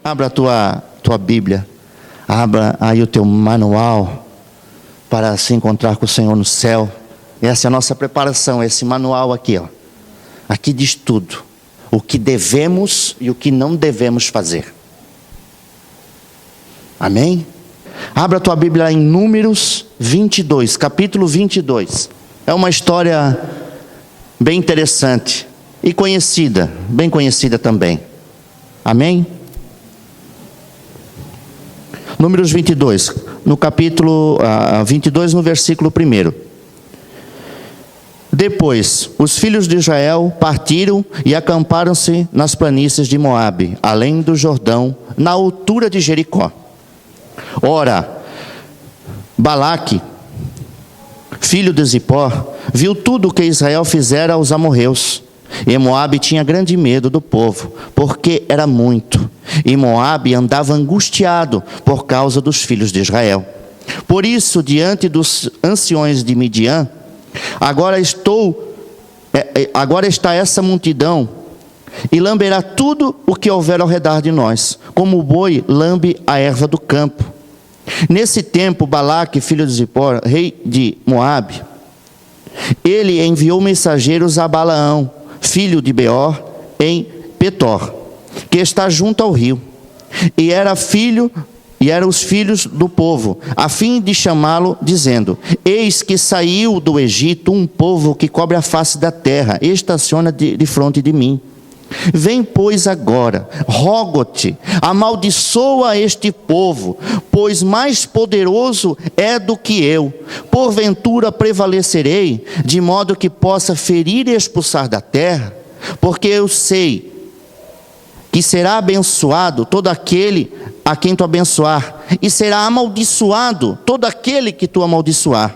Abra a tua Bíblia, abra aí o teu manual para se encontrar com o Senhor no céu. Essa é a nossa preparação, esse manual aqui, ó. Aqui diz tudo, o que devemos e o que não devemos fazer. Amém? Abra a tua Bíblia em Números 22, capítulo 22. É uma história bem interessante e conhecida, bem conhecida também. Amém? Números 22, no capítulo 22, no versículo 1. Depois, os filhos de Israel partiram e acamparam-se nas planícies de Moabe, além do Jordão, na altura de Jericó. Ora, Balaque, filho de Zippor, viu tudo o que Israel fizera aos amorreus. E Moabe tinha grande medo do povo, porque era muito. E Moabe andava angustiado por causa dos filhos de Israel. Por isso, diante dos anciões de Midian, agora está essa multidão, e lamberá tudo o que houver ao redor de nós, como o boi lambe a erva do campo. Nesse tempo, Balaque, filho de Zippor, rei de Moabe, ele enviou mensageiros a Balaão, filho de Beor, em Petor, que está junto ao rio, e eram os filhos do povo, a fim de chamá-lo, dizendo: eis que saiu do Egito um povo que cobre a face da terra, e estaciona de fronte de mim. Vem, pois, agora, rogo-te, amaldiçoa este povo, pois mais poderoso é do que eu. Porventura prevalecerei, de modo que possa ferir e expulsar da terra, porque eu sei que será abençoado todo aquele a quem tu abençoar, e será amaldiçoado todo aquele que tu amaldiçoar.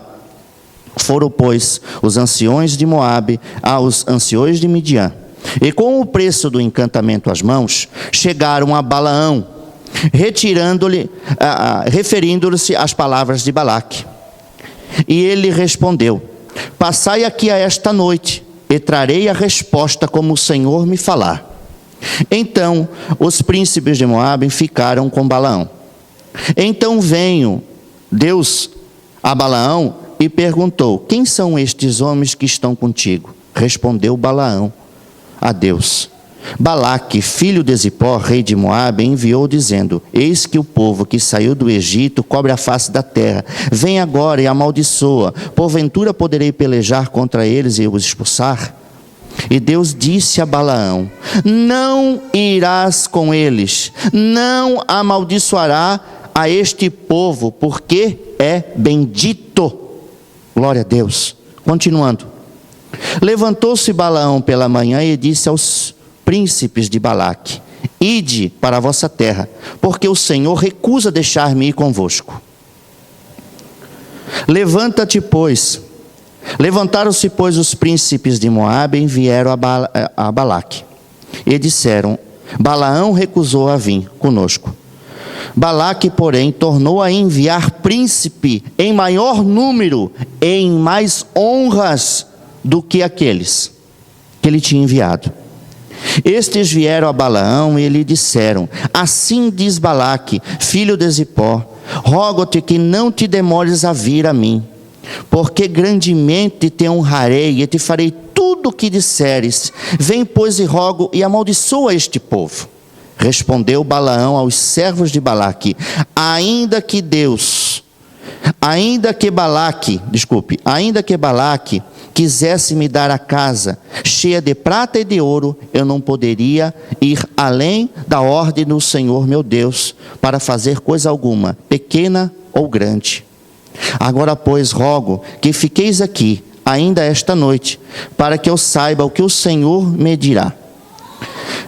Foram, pois, os anciões de Moabe aos anciões de Midian, e com o preço do encantamento às mãos, chegaram a Balaão, referindo-lhe as palavras de Balaque. E ele respondeu: passai aqui a esta noite, e trarei a resposta como o Senhor me falar. Então os príncipes de Moabe ficaram com Balaão. Então veio Deus a Balaão e perguntou: quem são estes homens que estão contigo? Respondeu Balaão a Deus: Balaque, filho de Zippor, rei de Moabe, enviou dizendo: eis que o povo que saiu do Egito cobre a face da terra. Vem agora e amaldiçoa. Porventura poderei pelejar contra eles e os expulsar? E Deus disse a Balaão: não irás com eles, não amaldiçoará a este povo, porque é bendito. Glória a Deus. Continuando. Levantou-se Balaão pela manhã e disse aos príncipes de Balaque: ide para a vossa terra, porque o Senhor recusa deixar-me ir convosco. Levantaram-se, pois, os príncipes de Moabe e vieram a Balaque. E disseram: Balaão recusou a vir conosco. Balaque, porém, tornou a enviar príncipe em maior número, em mais honras do que aqueles que ele tinha enviado. Estes vieram a Balaão e lhe disseram: assim diz Balaque, filho de Zippor, rogo-te que não te demores a vir a mim, porque grandemente te honrarei e te farei tudo o que disseres. Vem, pois, e rogo e amaldiçoa este povo. Respondeu Balaão aos servos de Balaque: ainda que Balaque quisesse me dar a casa cheia de prata e de ouro, eu não poderia ir além da ordem do Senhor meu Deus, para fazer coisa alguma, pequena ou grande. Agora, pois, rogo que fiqueis aqui ainda esta noite, para que eu saiba o que o Senhor me dirá.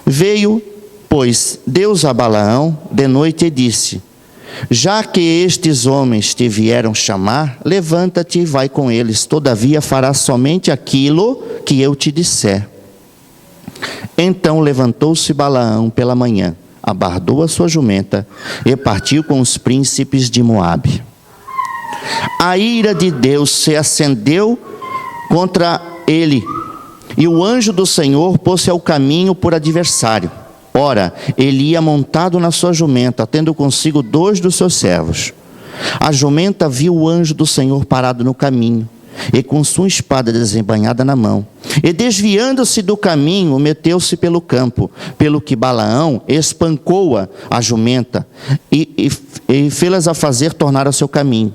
Veio, pois, Deus a Balaão de noite e disse: já que estes homens te vieram chamar, levanta-te e vai com eles, todavia farás somente aquilo que eu te disser. Então levantou-se Balaão pela manhã, abardou a sua jumenta e partiu com os príncipes de Moabe. A ira de Deus se acendeu contra ele, e o anjo do Senhor pôs-se ao caminho por adversário. Ora, ele ia montado na sua jumenta, tendo consigo 2 dos seus servos. A jumenta viu o anjo do Senhor parado no caminho, e com sua espada desembainhada na mão. E desviando-se do caminho, meteu-se pelo campo, pelo que Balaão espancou-a, a jumenta, e fê-las a fazer tornar ao seu caminho.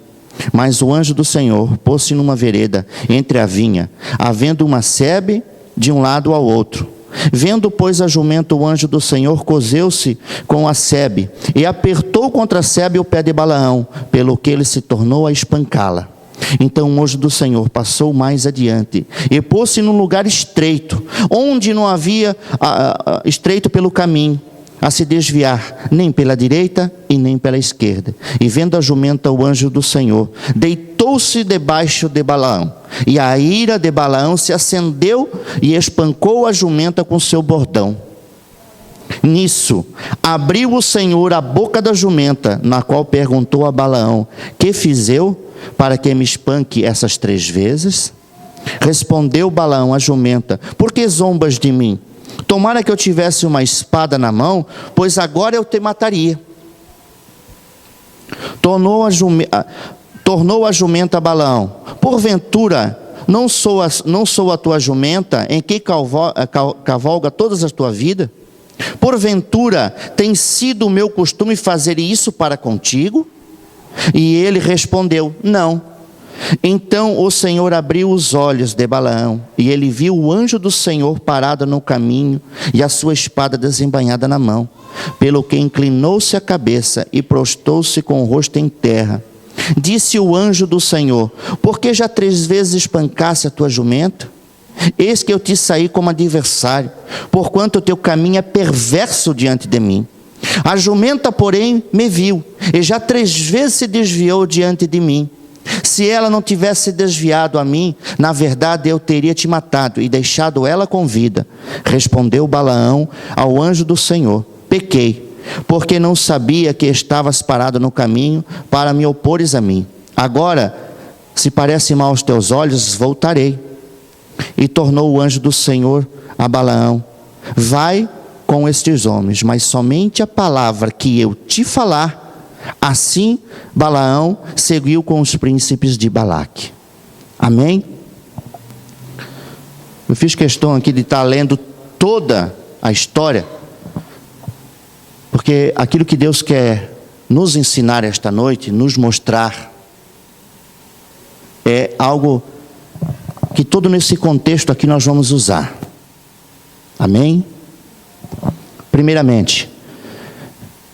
Mas o anjo do Senhor pôs-se numa vereda, entre a vinha, havendo uma sebe de um lado ao outro. Vendo, pois, a jumenta, o anjo do Senhor coseu-se com a sebe, e apertou contra a sebe o pé de Balaão, pelo que ele se tornou a espancá-la. Então o anjo do Senhor passou mais adiante, e pôs-se num lugar estreito, onde não havia estreito pelo caminho, a se desviar, nem pela direita e nem pela esquerda. E vendo a jumenta, o anjo do Senhor deitou-se debaixo de Balaão, e a ira de Balaão se acendeu e espancou a jumenta com seu bordão. Nisso, abriu o Senhor a boca da jumenta, na qual perguntou a Balaão: que fiz eu para que me espanque essas 3 vezes? Respondeu Balaão à jumenta: por que zombas de mim? Tomara que eu tivesse uma espada na mão, pois agora eu te mataria. Tornou a jumenta a Balaão: porventura não sou a tua jumenta, em que cavalga todas a tua vida? Porventura tem sido o meu costume fazer isso para contigo? E ele respondeu: não. Então o Senhor abriu os olhos de Balaão, e ele viu o anjo do Senhor parado no caminho, e a sua espada desembainhada na mão. Pelo que inclinou-se a cabeça e prostou-se com o rosto em terra. Disse o anjo do Senhor: por que já 3 vezes espancasse a tua jumenta? Eis que eu te saí como adversário, porquanto o teu caminho é perverso diante de mim. A jumenta, porém, me viu, e já 3 vezes se desviou diante de mim. Se ela não tivesse desviado a mim, na verdade eu teria te matado e deixado ela com vida. Respondeu Balaão ao anjo do Senhor: pequei, porque não sabia que estavas parado no caminho para me opores a mim. Agora, se parece mal aos teus olhos, voltarei. E tornou o anjo do Senhor a Balaão: vai com estes homens, mas somente a palavra que eu te falar. Assim Balaão seguiu com os príncipes de Balaque. Amém? Eu fiz questão aqui de estar lendo toda a história, porque aquilo que Deus quer nos ensinar esta noite, nos mostrar, é algo que todo nesse contexto aqui nós vamos usar. Amém? Primeiramente,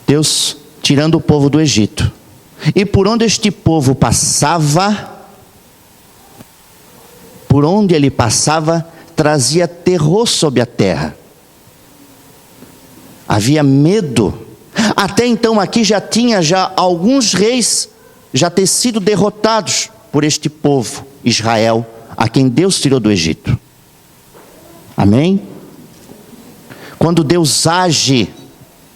Deus tirando o povo do Egito. E por onde este povo passava, por onde ele passava, trazia terror sobre a terra. Havia medo. Até então aqui já tinha alguns reis já ter sido derrotados por este povo, Israel, a quem Deus tirou do Egito. Amém? Quando Deus age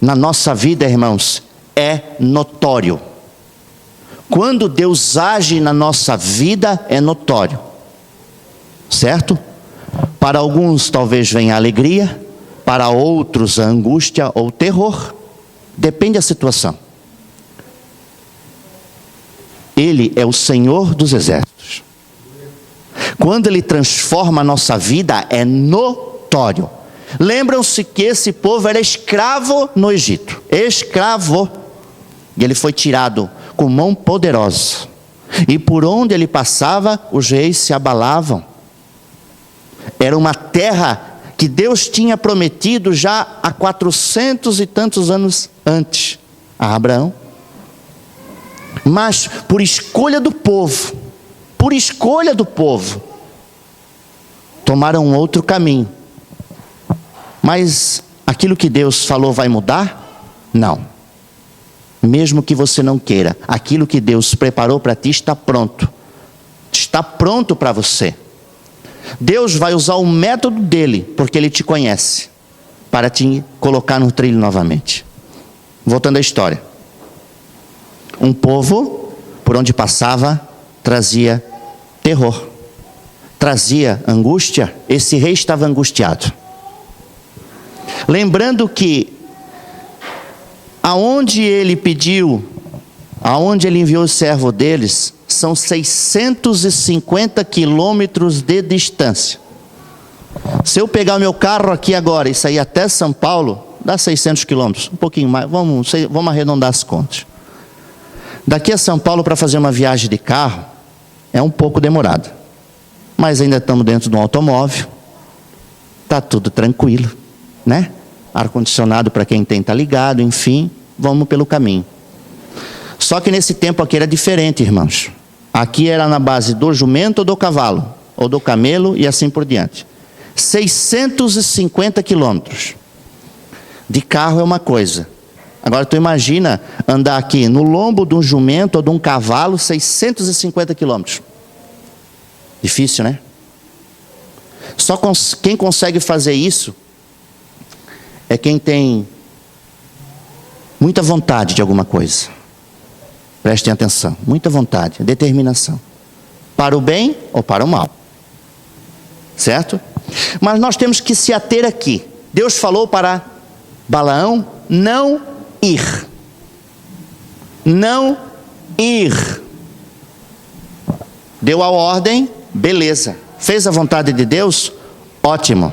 na nossa vida, irmãos, é notório. Quando Deus age na nossa vida, é notório. Certo? Para alguns talvez venha a alegria, para outros a angústia ou terror. Depende da situação. Ele é o Senhor dos exércitos. Quando Ele transforma a nossa vida, é notório. Lembram-se que esse povo era escravo no Egito. Escravo. E ele foi tirado com mão poderosa. E por onde ele passava, os reis se abalavam. Era uma terra que Deus tinha prometido já há 400 e tantos anos antes a Abraão. Mas por escolha do povo, tomaram um outro caminho. Mas aquilo que Deus falou vai mudar? Não. Mesmo que você não queira, aquilo que Deus preparou para ti está pronto. Está pronto para você. Deus vai usar o método dele, porque ele te conhece, para te colocar no trilho novamente. Voltando à história. Um povo, por onde passava, trazia terror, trazia angústia. Esse rei estava angustiado. Lembrando que aonde ele pediu, aonde ele enviou o servo deles, são 650 quilômetros de distância. Se eu pegar o meu carro aqui agora e sair até São Paulo, dá 600 quilômetros, um pouquinho mais, vamos arredondar as contas. Daqui a São Paulo para fazer uma viagem de carro, é um pouco demorado. Mas ainda estamos dentro de um automóvel, está tudo tranquilo, né? Ar-condicionado para quem tem está ligado, enfim, vamos pelo caminho. Só que nesse tempo aqui era diferente, irmãos. Aqui era na base do jumento ou do cavalo, ou do camelo e assim por diante. 650 quilômetros. De carro é uma coisa. Agora tu imagina andar aqui no lombo de um jumento ou de um cavalo, 650 quilômetros. Difícil, né? Só quem consegue fazer isso é quem tem muita vontade de alguma coisa. Prestem atenção, muita vontade, determinação. Para o bem ou para o mal. Certo? Mas nós temos que se ater aqui. Deus falou para Balaão não ir. Não ir. Deu a ordem, beleza. Fez a vontade de Deus? Ótimo.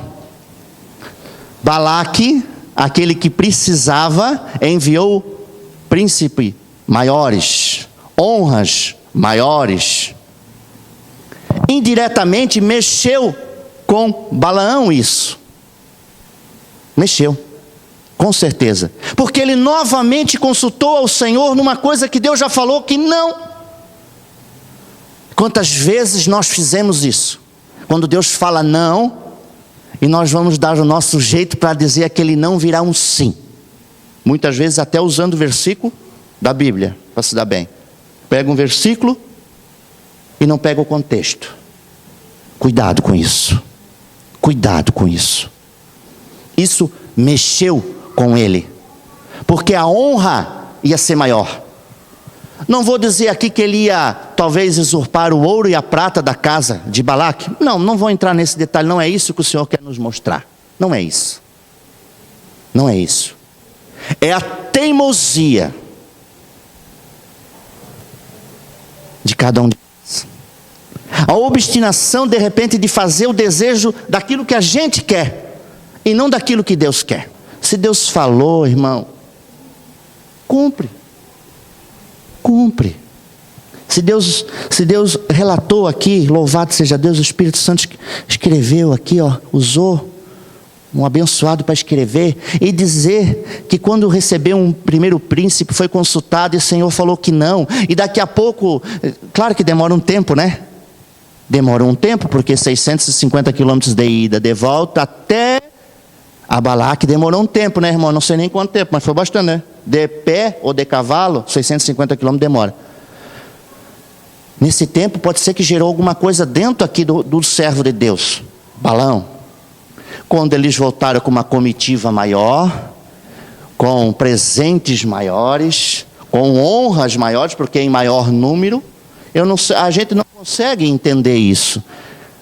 Balaque, aquele que precisava, enviou príncipe maiores, honras maiores. Indiretamente mexeu com Balaão isso. Mexeu, com certeza. Porque ele novamente consultou ao Senhor numa coisa que Deus já falou que não. Quantas vezes nós fizemos isso? Quando Deus fala não, e nós vamos dar o nosso jeito para dizer aquele não virá um sim. Muitas vezes até usando o versículo da Bíblia, para se dar bem. Pega um versículo e não pega o contexto. Cuidado com isso. Cuidado com isso. Isso mexeu com ele. Porque a honra ia ser maior. Não vou dizer aqui que ele ia talvez usurpar o ouro e a prata da casa de Balaque. Não vou entrar nesse detalhe. Não é isso que o Senhor quer nos mostrar. Não é isso. Não é isso. É a teimosia de cada um de nós. A obstinação de repente de fazer o desejo daquilo que a gente quer e não daquilo que Deus quer. Se Deus falou, irmão, cumpre. Cumpre. Se Deus relatou aqui, louvado seja Deus, o Espírito Santo escreveu aqui, usou um abençoado para escrever e dizer que quando recebeu um primeiro príncipe foi consultado e o Senhor falou que não, e daqui a pouco, claro que demora um tempo, né? Demora um tempo, porque 650 quilômetros de ida, de volta até a Balaque demorou um tempo, né, irmão? Não sei nem quanto tempo, mas foi bastante, né? De pé ou de cavalo, 650 quilômetros demora. Nesse tempo pode ser que gerou alguma coisa dentro aqui do servo de Deus, Balaão. Quando eles voltaram com uma comitiva maior, com presentes maiores, com honras maiores, porque em maior número, a gente não consegue entender isso.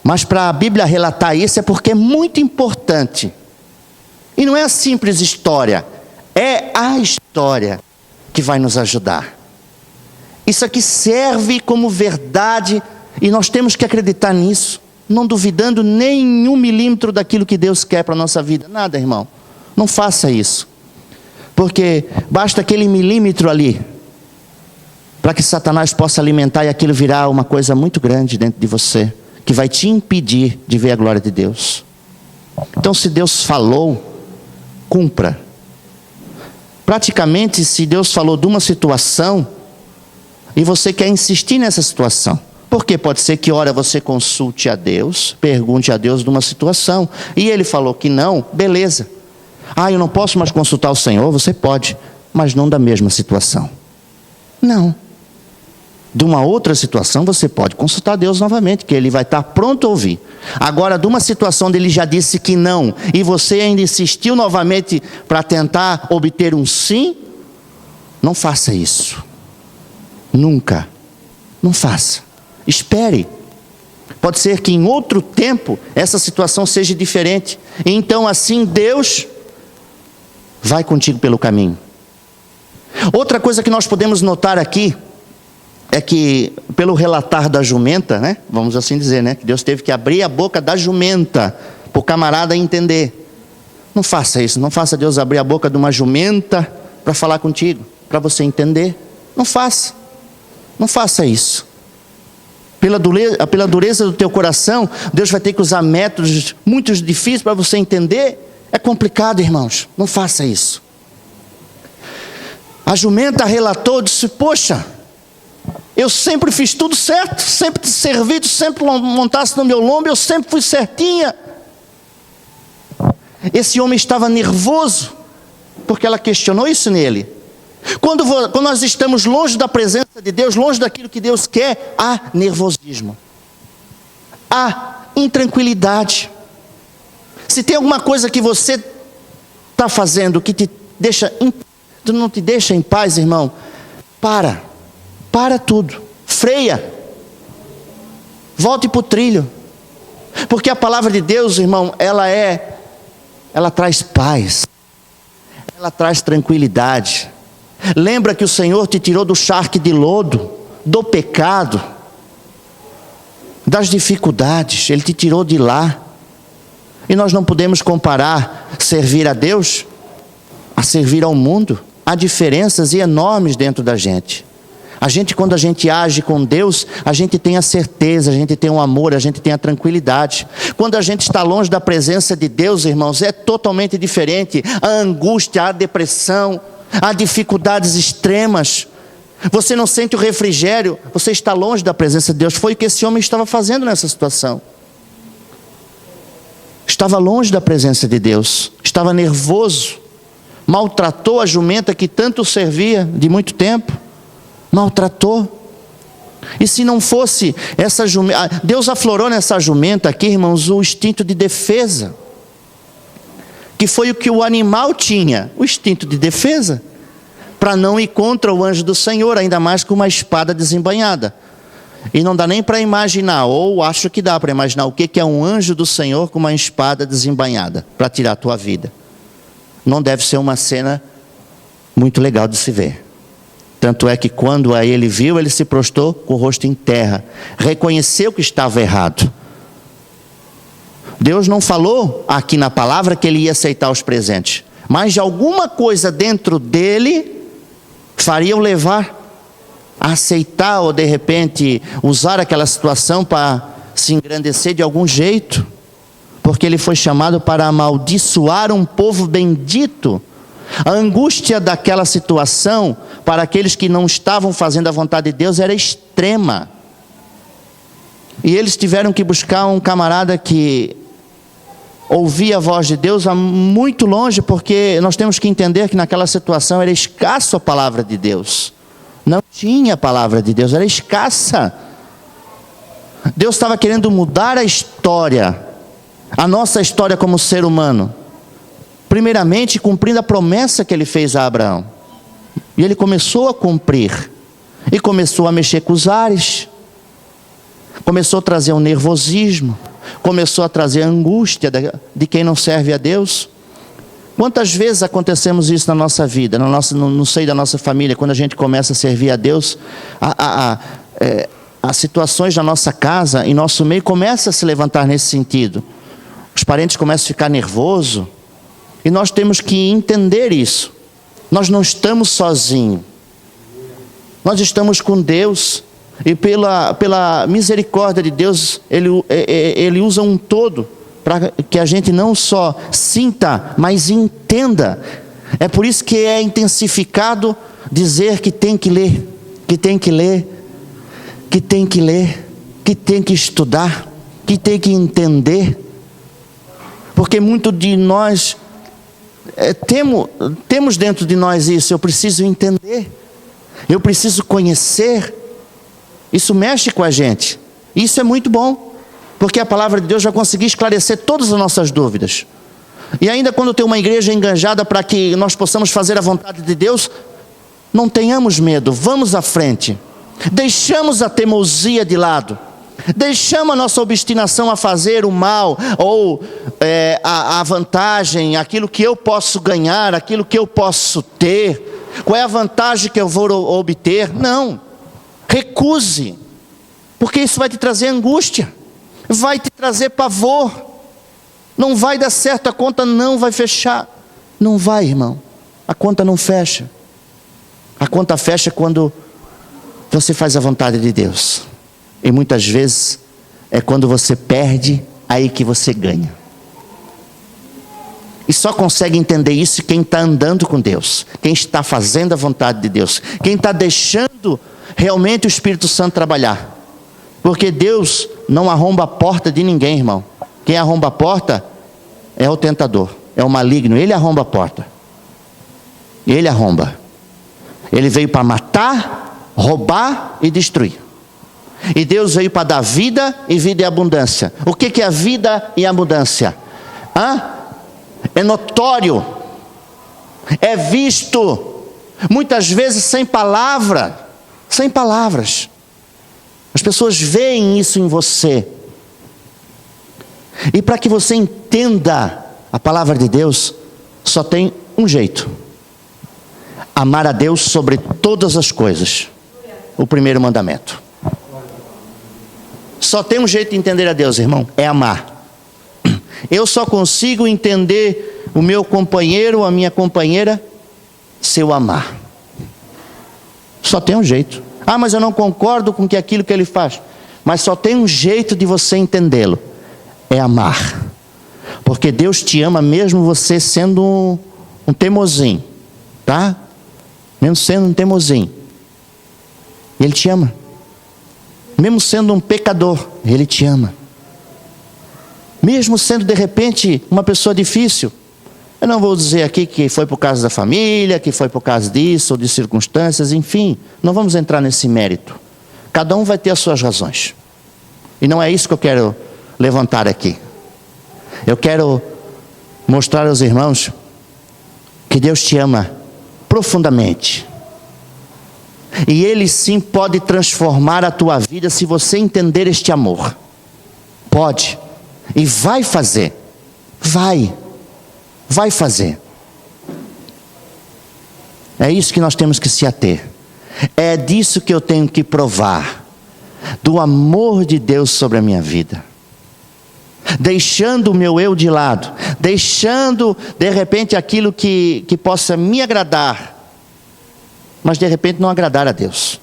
Mas para a Bíblia relatar isso é porque é muito importante. E não é a simples história, é a história que vai nos ajudar. Isso aqui serve como verdade e nós temos que acreditar nisso, não duvidando nem 1 milímetro daquilo que Deus quer para a nossa vida. Nada, irmão, não faça isso, porque basta aquele milímetro ali para que Satanás possa alimentar e aquilo virar uma coisa muito grande dentro de você, que vai te impedir de ver a glória de Deus. Então, se Deus falou, cumpra. Praticamente, se Deus falou de uma situação e você quer insistir nessa situação, porque pode ser que ora você consulte a Deus, pergunte a Deus de uma situação e Ele falou que não, beleza. Eu não posso mais consultar o Senhor. Você pode, mas não da mesma situação. Não. De uma outra situação você pode consultar Deus novamente, que Ele vai estar pronto a ouvir. Agora, de uma situação onde Ele já disse que não, e você ainda insistiu novamente para tentar obter um sim, não faça isso. Nunca. Não faça. Espere. Pode ser que em outro tempo essa situação seja diferente. E então assim Deus vai contigo pelo caminho. Outra coisa que nós podemos notar aqui é que, pelo relatar da jumenta, né, vamos assim dizer, né, que Deus teve que abrir a boca da jumenta para o camarada entender. Não faça isso, não faça Deus abrir a boca de uma jumenta para falar contigo, para você entender. Não faça isso. Pela dureza do teu coração, Deus vai ter que usar métodos muito difíceis para você entender. É complicado, irmãos, não faça isso. A jumenta relatou, disse: poxa, eu sempre fiz tudo certo, sempre te servi, tu sempre montasse no meu lombo, eu sempre fui certinha. Esse homem estava nervoso, porque ela questionou isso nele. Quando nós estamos longe da presença de Deus, longe daquilo que Deus quer, há nervosismo, há intranquilidade. Se tem alguma coisa que você está fazendo que não te deixa em paz, irmão, para tudo, freia, volte para o trilho, porque a palavra de Deus, irmão, ela traz paz, ela traz tranquilidade. Lembra que o Senhor te tirou do charque de lodo, do pecado, das dificuldades, Ele te tirou de lá. E nós não podemos comparar servir a Deus a servir ao mundo. Há diferenças enormes dentro da gente. Quando a gente age com Deus, a gente tem a certeza, a gente tem o amor, a gente tem a tranquilidade. Quando a gente está longe da presença de Deus, irmãos, é totalmente diferente. A angústia, a depressão, há dificuldades extremas. Você não sente o refrigério, você está longe da presença de Deus. Foi o que esse homem estava fazendo nessa situação. Estava longe da presença de Deus, estava nervoso, maltratou a jumenta que tanto servia de muito tempo, maltratou. E se não fosse essa jumenta, Deus aflorou nessa jumenta aqui, irmãos, o instinto de defesa, que foi o que o animal tinha, o instinto de defesa, para não ir contra o anjo do Senhor, ainda mais com uma espada desembainhada. E não dá nem para imaginar, ou acho que dá para imaginar, o que é um anjo do Senhor com uma espada desembainhada, para tirar a tua vida. Não deve ser uma cena muito legal de se ver. Tanto é que quando aí ele viu, ele se prostrou com o rosto em terra, reconheceu que estava errado. Deus não falou aqui na palavra que ele ia aceitar os presentes, mas de alguma coisa dentro dele faria o levar a aceitar, ou de repente usar aquela situação para se engrandecer de algum jeito, porque ele foi chamado para amaldiçoar um povo bendito. A angústia daquela situação para aqueles que não estavam fazendo a vontade de Deus era extrema, e eles tiveram que buscar um camarada que ouvia a voz de Deus muito longe, porque nós temos que entender que naquela situação era escasso a palavra de Deus. Não tinha a palavra de Deus, era escassa. Deus estava querendo mudar a história, a nossa história como ser humano, primeiramente cumprindo a promessa que ele fez a Abraão. E ele começou a cumprir, e começou a mexer com os ares, começou a trazer um nervosismo, começou a trazer a angústia de quem não serve a Deus. Quantas vezes acontecemos isso na nossa vida, no seio da nossa família, quando a gente começa a servir a Deus, as situações da nossa casa, em nosso meio, começam a se levantar nesse sentido. Os parentes começam a ficar nervosos, e nós temos que entender isso. Nós não estamos sozinhos, nós estamos com Deus, e pela misericórdia de Deus, Ele usa um todo, para que a gente não só sinta, mas entenda. É por isso que é intensificado dizer que tem que ler, que tem que ler, que tem que ler, que tem que estudar, que tem que entender. Porque muito de nós temos dentro de nós isso. Eu preciso entender, eu preciso conhecer. Isso mexe com a gente. Isso é muito bom, porque a palavra de Deus vai conseguir esclarecer todas as nossas dúvidas. E ainda quando tem uma igreja enganjada para que nós possamos fazer a vontade de Deus, não tenhamos medo, vamos à frente. Deixamos a teimosia de lado, deixamos a nossa obstinação a fazer o mal, ou a vantagem, aquilo que eu posso ganhar, aquilo que eu posso ter. Qual é a vantagem que eu vou obter? Não. Recuse. Porque isso vai te trazer angústia. Vai te trazer pavor. Não vai dar certo, a conta não vai fechar. Não vai, irmão. A conta não fecha. A conta fecha quando você faz a vontade de Deus. E muitas vezes é quando você perde, aí que você ganha. E só consegue entender isso quem está andando com Deus, quem está fazendo a vontade de Deus, quem está deixando realmente o Espírito Santo trabalhar. Porque Deus não arromba a porta de ninguém, irmão. Quem arromba a porta é o tentador, é o maligno. Ele arromba a porta. Ele arromba. Ele veio para matar, roubar e destruir. E Deus veio para dar vida e vida e abundância. O que é a vida e abundância? É notório, é visto, muitas vezes sem palavras. As pessoas veem isso em você. E para que você entenda a palavra de Deus, só tem um jeito: amar a Deus sobre todas as coisas. O primeiro mandamento. Só tem um jeito de entender a Deus, irmão, é amar. Eu só consigo entender o meu companheiro, a minha companheira, se eu amar. Só tem um jeito. Mas eu não concordo com aquilo que ele faz. Mas só tem um jeito de você entendê-lo: é amar. Porque Deus te ama mesmo você sendo um teimosinho, tá? Mesmo sendo um teimosinho, Ele te ama. Mesmo sendo um pecador, Ele te ama. Mesmo sendo de repente uma pessoa difícil. Eu não vou dizer aqui que foi por causa da família, que foi por causa disso ou de circunstâncias, enfim. Não vamos entrar nesse mérito. Cada um vai ter as suas razões. E não é isso que eu quero levantar aqui. Eu quero mostrar aos irmãos que Deus te ama profundamente. E Ele sim pode transformar a tua vida se você entender este amor. Pode. E vai fazer. Vai fazer. É isso que nós temos que se ater. É disso que eu tenho que provar. Do amor de Deus sobre a minha vida. Deixando o meu eu de lado. Deixando de repente aquilo que possa me agradar. Mas de repente não agradar a Deus.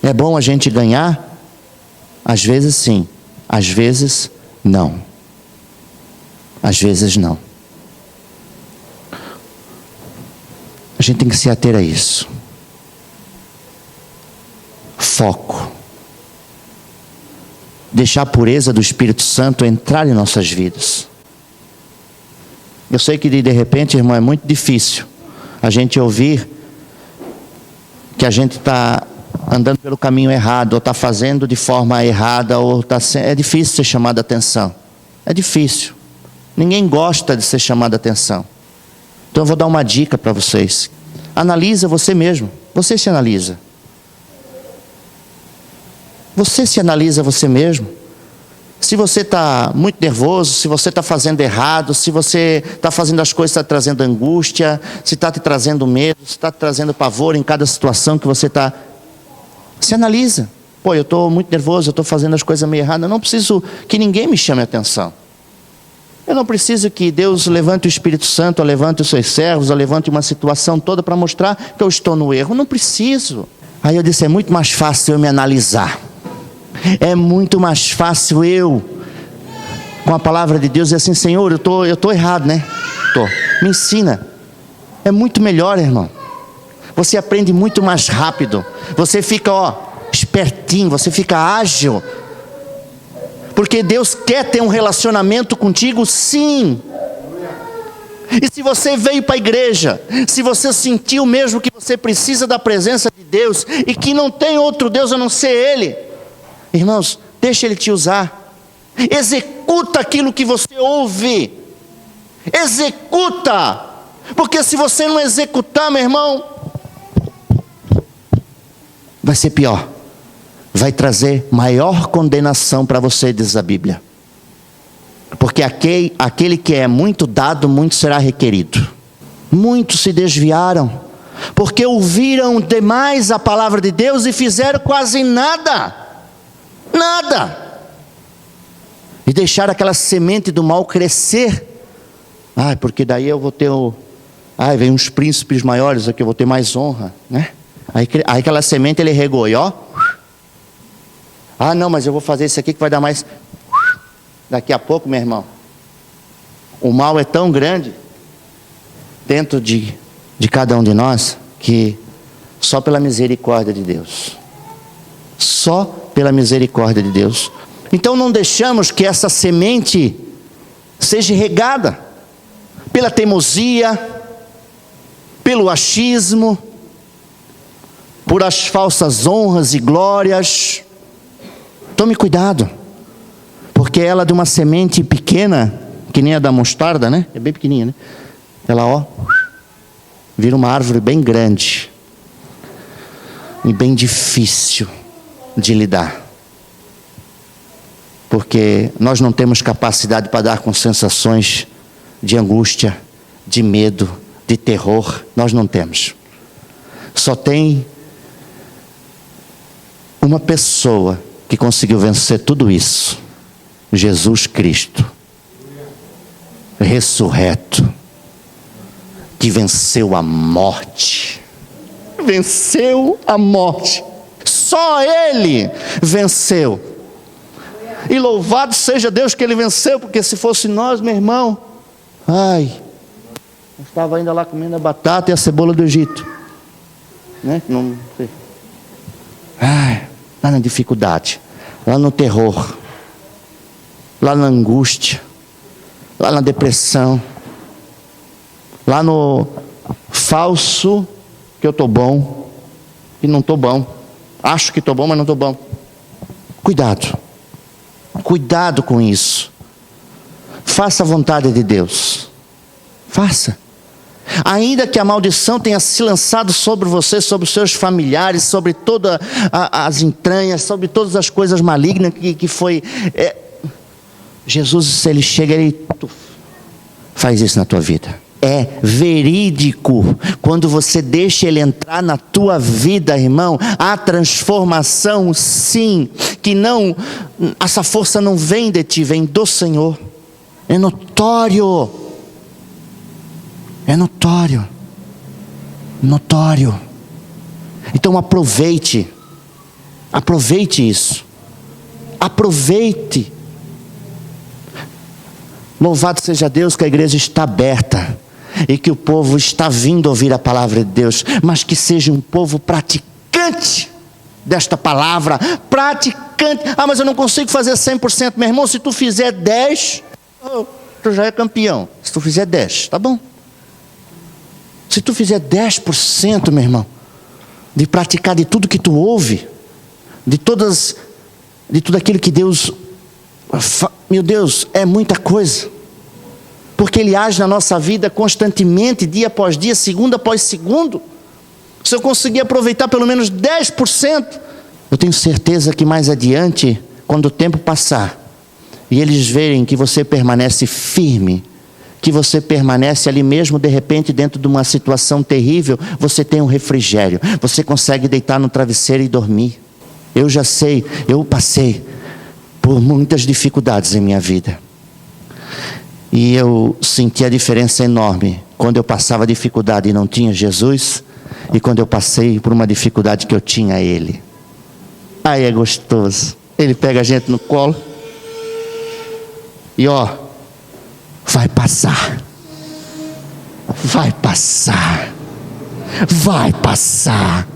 É bom a gente ganhar? Às vezes sim, às vezes não. Às vezes não. A gente tem que se ater a isso. Foco. Deixar a pureza do Espírito Santo entrar em nossas vidas. Eu sei que de repente, irmão, é muito difícil a gente ouvir que a gente está andando pelo caminho errado, ou está fazendo de forma errada, ou é difícil ser chamado a atenção. É difícil. Ninguém gosta de ser chamado a atenção. Então eu vou dar uma dica para vocês. Analisa você mesmo. Você se analisa. Você se analisa você mesmo. Se você está muito nervoso, se você está fazendo errado, se você está fazendo as coisas que está trazendo angústia, se está te trazendo medo, se está te trazendo pavor em cada situação que você está... Se analisa. Eu estou muito nervoso, eu estou fazendo as coisas meio erradas. Eu não preciso que ninguém me chame a atenção. Eu não preciso que Deus levante o Espírito Santo, ou levante os seus servos, ou levante uma situação toda para mostrar que eu estou no erro. Eu não preciso. Aí eu disse, é muito mais fácil eu me analisar. É muito mais fácil eu, com a palavra de Deus, dizer assim, Senhor, eu estou errado, né? Me ensina. É muito melhor, irmão. Você aprende muito mais rápido. Você fica, espertinho, você fica ágil. Porque Deus quer ter um relacionamento contigo, sim. E se você veio para a igreja, se você sentiu mesmo que você precisa da presença de Deus, e que não tem outro Deus a não ser Ele, irmãos, deixa Ele te usar. Executa aquilo que você ouve. Executa. Porque se você não executar, meu irmão, vai ser pior. Vai trazer maior condenação para você, diz a Bíblia. Porque aquele que é muito dado, muito será requerido. Muitos se desviaram, porque ouviram demais a palavra de Deus e fizeram quase nada. Nada. E deixaram aquela semente do mal crescer. Porque daí eu vou ter vem uns príncipes maiores aqui, eu vou ter mais honra, né? Aí aquela semente ele regou, e ó. Não, mas eu vou fazer isso aqui que vai dar mais. Daqui a pouco, meu irmão, o mal é tão grande dentro de cada um de nós, que só pela misericórdia de Deus, só pela misericórdia de Deus. Então não deixamos que essa semente seja regada pela teimosia, pelo achismo, por as falsas honras e glórias. Tome cuidado, porque ela de uma semente pequena, que nem a da mostarda, né? É bem pequenininha, né? Ela, vira uma árvore bem grande e bem difícil de lidar, porque nós não temos capacidade para dar com sensações de angústia, de medo, de terror. Nós não temos. Só tem uma pessoa que conseguiu vencer tudo isso: Jesus Cristo, ressurreto, que venceu a morte. Venceu a morte. Só Ele venceu. E louvado seja Deus que Ele venceu, porque se fosse nós, meu irmão, eu estava ainda lá comendo a batata e a cebola do Egito, né? Não sei. Lá na dificuldade, lá no terror, lá na angústia, lá na depressão, lá no falso que eu estou bom e não estou bom. Acho que estou bom, mas não estou bom. Cuidado. Cuidado com isso. Faça a vontade de Deus. Faça. Ainda que a maldição tenha se lançado sobre você, sobre os seus familiares, sobre todas as entranhas, sobre todas as coisas malignas que foi... Jesus, se Ele chega, Ele faz isso na tua vida. É verídico. Quando você deixa Ele entrar na tua vida, irmão, há transformação, sim. Que não, essa força não vem de ti, vem do Senhor. É notório. É notório. Notório. Então aproveite. Aproveite isso. Aproveite. Louvado seja Deus que a igreja está aberta e que o povo está vindo ouvir a palavra de Deus, mas que seja um povo praticante desta palavra, praticante. Mas eu não consigo fazer 100%, meu irmão. Se tu fizer 10, tu já é campeão. Se tu fizer 10, tá bom. Se tu fizer 10%, meu irmão, de praticar de tudo que tu ouve, de tudo aquilo que Deus... Meu Deus, é muita coisa. Porque Ele age na nossa vida constantemente, dia após dia, segundo após segundo. Se eu conseguir aproveitar pelo menos 10%, eu tenho certeza que mais adiante, quando o tempo passar, e eles verem que você permanece firme, que você permanece ali mesmo, de repente, dentro de uma situação terrível, você tem um refrigério, você consegue deitar no travesseiro e dormir. Eu já sei, eu passei por muitas dificuldades em minha vida. E eu senti a diferença enorme quando eu passava dificuldade e não tinha Jesus, e quando eu passei por uma dificuldade que eu tinha Ele. Aí é gostoso. Ele pega a gente no colo e vai passar. Vai passar. Vai passar.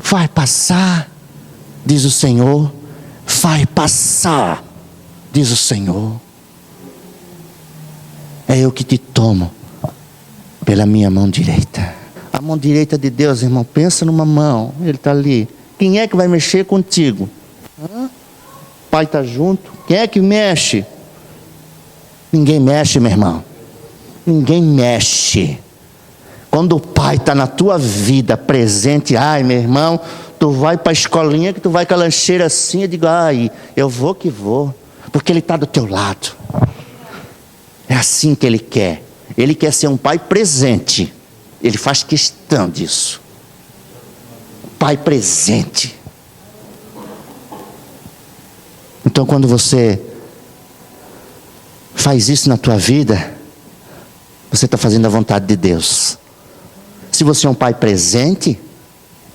Vai passar, diz o Senhor. Vai passar, diz o Senhor. É eu que te tomo pela minha mão direita. A mão direita de Deus, irmão, pensa numa mão. Ele está ali. Quem é que vai mexer contigo? O Pai está junto. Quem é que mexe? Ninguém mexe, meu irmão. Ninguém mexe. Quando o Pai está na tua vida presente, meu irmão, tu vai para a escolinha, que tu vai com a lancheira assim, eu digo, eu vou que vou, porque Ele está do teu lado. É assim que Ele quer. Ele quer ser um pai presente. Ele faz questão disso. Pai presente. Então, quando você faz isso na tua vida, você está fazendo a vontade de Deus. Se você é um pai presente,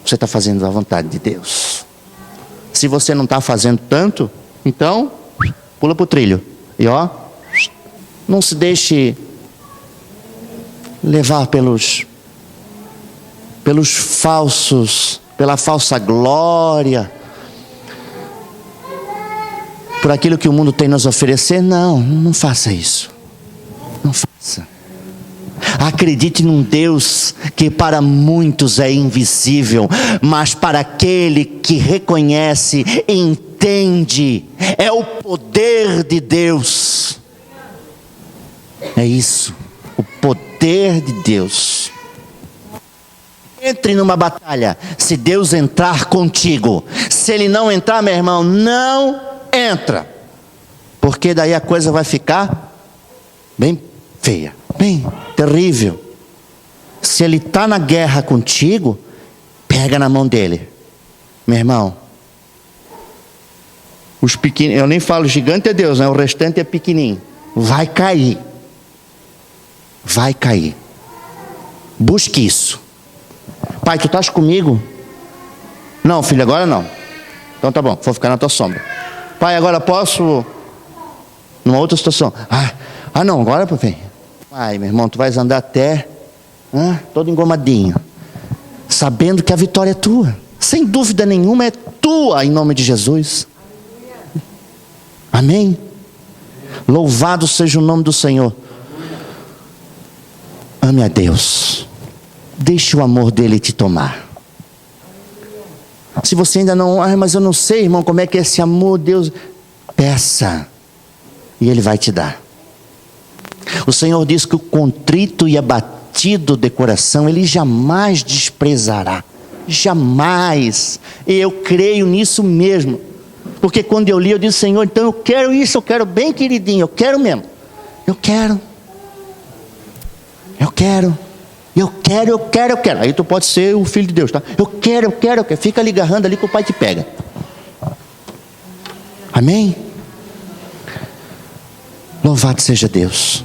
você está fazendo a vontade de Deus. Se você não está fazendo tanto, então pula para o trilho. E ó, não se deixe levar pelos falsos, pela falsa glória, por aquilo que o mundo tem a nos oferecer. Não faça isso. Não faça. Acredite num Deus que para muitos é invisível, mas para aquele que reconhece, entende, é o poder de Deus. É isso, o poder de Deus. Entre numa batalha, se Deus entrar contigo. Se Ele não entrar, meu irmão, não entra, porque daí a coisa vai ficar bem feia, bem terrível. Se Ele está na guerra contigo, pega na mão dele, meu irmão. Os pequenos, eu nem falo gigante é Deus, né? O restante é pequenininho. Vai cair. Vai cair. Busque isso. Pai, tu estás comigo? Não, filho, agora não. Então tá bom, vou ficar na tua sombra. Pai, agora posso? Numa outra situação. Não, agora, papai. Pai, meu irmão, tu vais andar até todo engomadinho, sabendo que a vitória é tua. Sem dúvida nenhuma é tua, em nome de Jesus. Amém? Louvado seja o nome do Senhor. Ame a Deus. Deixe o amor dele te tomar. Se você ainda não, mas eu não sei, irmão, como é que é esse amor, Deus, peça, e Ele vai te dar. O Senhor diz que o contrito e abatido de coração, Ele jamais desprezará. Jamais. E eu creio nisso mesmo. Porque quando eu li, eu disse, Senhor, então eu quero isso, eu quero bem queridinho, eu quero mesmo. Eu quero. Aí tu pode ser o filho de Deus, tá? Eu quero. Fica ali agarrando ali que o pai te pega. Amém? Louvado seja Deus.